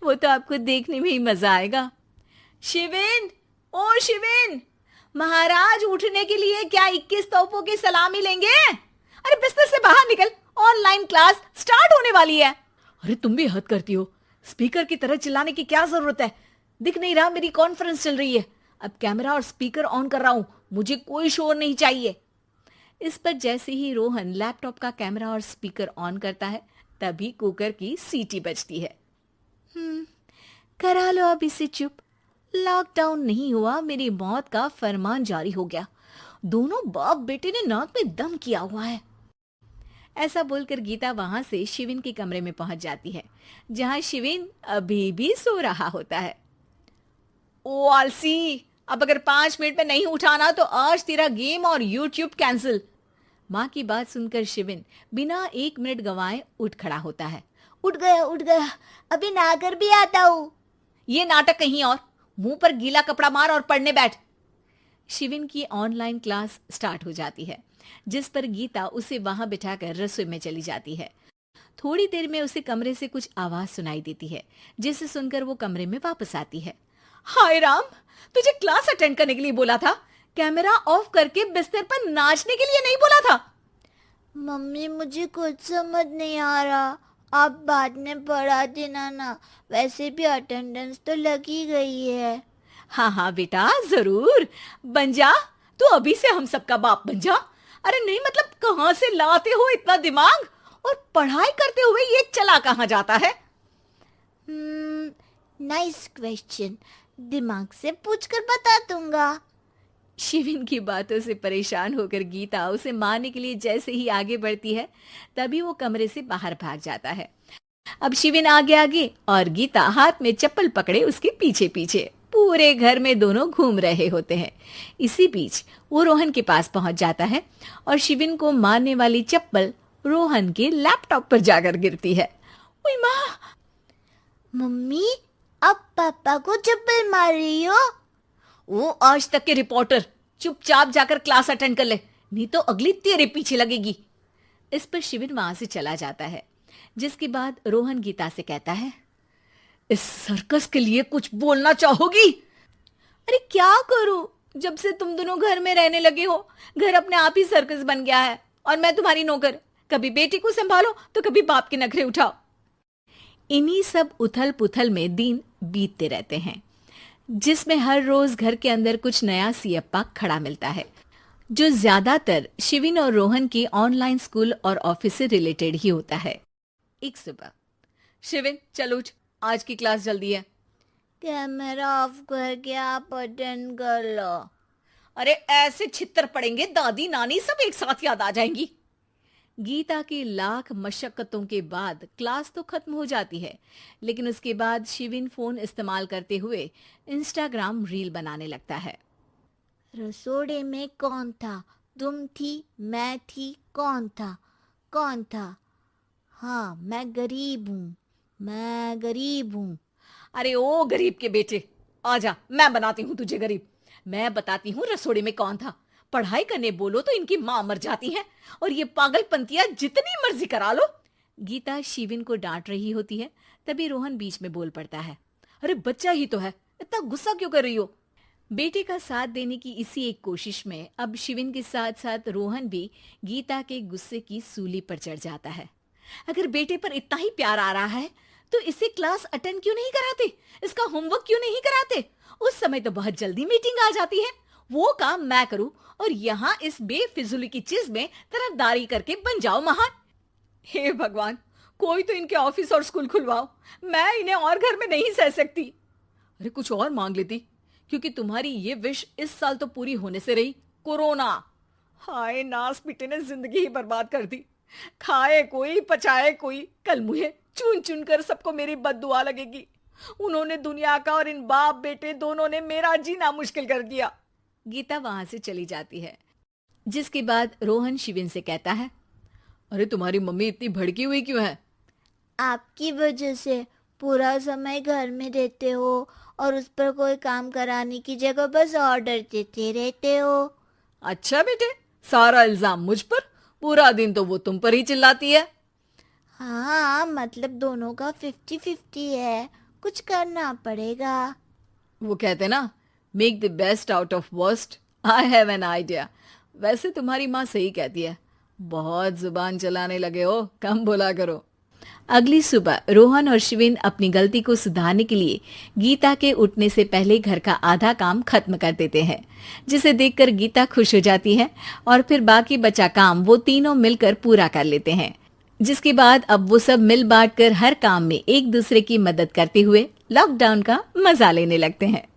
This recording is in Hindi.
वो तो आपको देखने में ही मजा आएगा। शिविन, ओ शिविन, महाराज उठने के लिए क्या 21 तोपों की सलामी लेंगे? अरे बिस्तर से बाहर निकल, ऑनलाइन क्लास स्टार्ट होने वाली है। अरे तुम भी हद करती हो, स्पीकर की तरह चिल्लाने की क्या जरूरत है? दिख नहीं रहा मेरी कॉन्फ्रेंस चल रही है। अब कैमरा और स्पीकर ऑन कर रहा हूं, मुझे कोई शोर नहीं चाहिए। इस पर जैसे ही रोहन लैपटॉप का कैमरा और स्पीकर ऑन करता है, तभी कुकर की सीटी बजती है। करा लो अब इसे चुप। लॉकडाउन नहीं हुआ, मेरी मौत का फरमान जारी हो गया। दोनों बाप बेटे ने नाक में दम किया हुआ है। ऐसा बोलकर गीता वहां से शिविन के कमरे में पहुंच जाती है, जहां शिविन अभी भी सो रहा होता है। ओ आलसी, अब अगर 5 मिनट में नहीं उठाना तो आज तेरा गेम और यूट्यूब कैंसिल। माँ की बात सुनकर शिविन बिना 1 मिनट गंवाए उठ खड़ा होता है। उठ गया, अभी नहाकर भी आता हूँ। ये नाटक कहीं और, मुंह पर गीला कपड़ा मार और पढ़ने बैठ। शिविन की ऑनलाइन क्लास स्टार्ट हो जाती है, जिस पर गीता उसे वहां बिठाकर रसोई में चली जाती है। थोड़ी देर में उसे कमरे से कुछ आवाज सुनाई देती है, जिसे सुनकर वो कमरे में वापस आती है। हाय राम, तुझे क्लास अटेंड करने के लिए बोला था, कैमरा ऑफ करके बिस्तर पर नाचने के लिए नहीं बोला था। मम्मी मुझे कुछ समझ नहीं आ रहा, आप बाद में पढ़ा देना ना, वैसे भी अटेंडेंस तो लगी गई है। हाँ हाँ बेटा, जरूर बन जा। तू अभी से हम सबका बाप बन जा। अरे नहीं मतलब कहाँ से लाते हो इतना दिमाग, और पढ़ाई करते हुए ये चला कहाँ जाता है? नाइस क्वेश्चन, दिमाग से पूछकर बता दूंगा। शिविन की बातों से परेशान होकर गीता उसे मारने के लिए जैसे ही आगे बढ़ती है, तभी वो कमरे से बाहर भाग जाता है। अब शिविन आगे आगे और गीता हाथ में चप्पल पकड़े उसके पीछे पीछे पूरे घर में दोनों घूम रहे होते हैं। इसी बीच वो रोहन के पास पहुंच जाता है और शिविन को मारने वाली चप्पल रोहन के लैपटॉप पर जाकर गिरती है। ओए माँ! मम्मी, अब पापा को चप्पल मार रही हो? वो आज तक के रिपोर्टर, चुपचाप जाकर क्लास अटेंड कर ले, नहीं तो अगली तेरे पीछे लगेगी। इस पर शिविन वहां से चला जाता है, जिसके बाद रोहन गीता से कहता है, इस सर्कस के लिए कुछ बोलना चाहोगी? अरे क्या करूं, जब से तुम दोनों घर में रहने लगे हो, घर अपने आप ही सर्कस बन गया है और मैं तुम्हारी नौकर। कभी बेटी को संभालो तो कभी बाप के नखरे उठाओ। इन्हीं सब उथल पुथल में दिन बीतते रहते हैं, जिसमें हर रोज घर के अंदर कुछ नया सियप्पा खड़ा मिलता है, जो ज्यादातर शिविन और रोहन की ऑनलाइन स्कूल और ऑफिस से रिलेटेड ही होता है। एक सुबह, शिविन चल उठ, आज की क्लास जल्दी है। कैमरा ऑफ करके आप अटेंड कर लो। अरे ऐसे छित्तर पड़ेंगे, दादी नानी सब एक साथ याद आ जाएंगी। गीता की लाख मशक्कतों के बाद क्लास तो खत्म हो जाती है, लेकिन उसके बाद शिविन फोन इस्तेमाल करते हुए इंस्टाग्राम रील बनाने लगता है। रसोड़े में कौन था? तुम थी, मैं थी, कौन था? कौन था? हाँ, मैं गरीब हूँ। अरे ओ गरीब के बेटे, आजा, मैं बनाती हूँ तुझे गरीब। मैं बताती हूँ रसोड़े में कौन था। पढ़ाई करने बोलो तो इनकी माँ मर जाती है, और ये पागलपंतियां जितनी मर्जी करा लो। गीता शिविन को डांट रही होती है, तभी रोहन बीच में बोल पड़ता है। अरे बच्चा ही तो है, इतना गुस्सा क्यों कर रही हो? बेटे का साथ देने की इसी एक कोशिश में अब शिविन के साथ साथ रोहन भी गीता के गुस्से की सूली पर चढ़ जाता है। अगर बेटे पर इतना ही प्यार आ रहा है तो इसे क्लास अटेंड क्यों नहीं कराते, इसका होमवर्क क्यों नहीं कराते? उस समय तो बहुत जल्दी मीटिंग आ जाती है, वो काम मैं करूं और यहाँ इस बेफिजुली की चीज में तरफदारी करके बन जाओ महान। हे भगवान, कोई तो इनके ऑफिस और स्कूल खुलवाओ, मैं इन्हें और घर में नहीं सह सकती। अरे कुछ और मांग लेती, क्योंकि तुम्हारी ये विश इस साल तो पूरी होने से रही, कोरोना। हाय नास बेटे ने जिंदगी ही बर्बाद कर दी। खाए कोई पचाए कोई, कल मुझे चुन चुन कर सबको मेरी बद्दुआ लगेगी। उन्होंने दुनिया का और इन बाप बेटे दोनों ने मेरा जीना मुश्किल कर दिया। गीता वहां से चली जाती है, जिसके बाद रोहन शिविन से कहता है, अरे तुम्हारी मम्मी इतनी भड़की हुई क्यों है? आपकी वजह से पूरा समय घर में रहते हो और उस पर कोई काम कराने की जगह बस ऑर्डर देते रहते हो। अच्छा बेटे, सारा इल्जाम मुझ पर, पूरा दिन तो वो तुम पर ही चिल्लाती है। हाँ, मतलब दोनों का 50-50 है। कुछ करना पड़ेगा। वो कहते ना, make the best out of worst. I have an idea. वैसे तुम्हारी माँ सही कहती है, बहुत जुबान चलाने लगे हो, कम बोला करो। अगली सुबह रोहन और शिविन अपनी गलती को सुधारने के लिए गीता के उठने से पहले घर का आधा काम खत्म कर देते हैं, जिसे देखकर गीता खुश हो जाती है और फिर बाकी बचा काम वो तीनों मिलकर पूरा कर लेते हैं। जिसके बाद अब वो सब मिल बांट कर हर काम में एक दूसरे की मदद करते हुए लॉकडाउन का मजा लेने लगते हैं।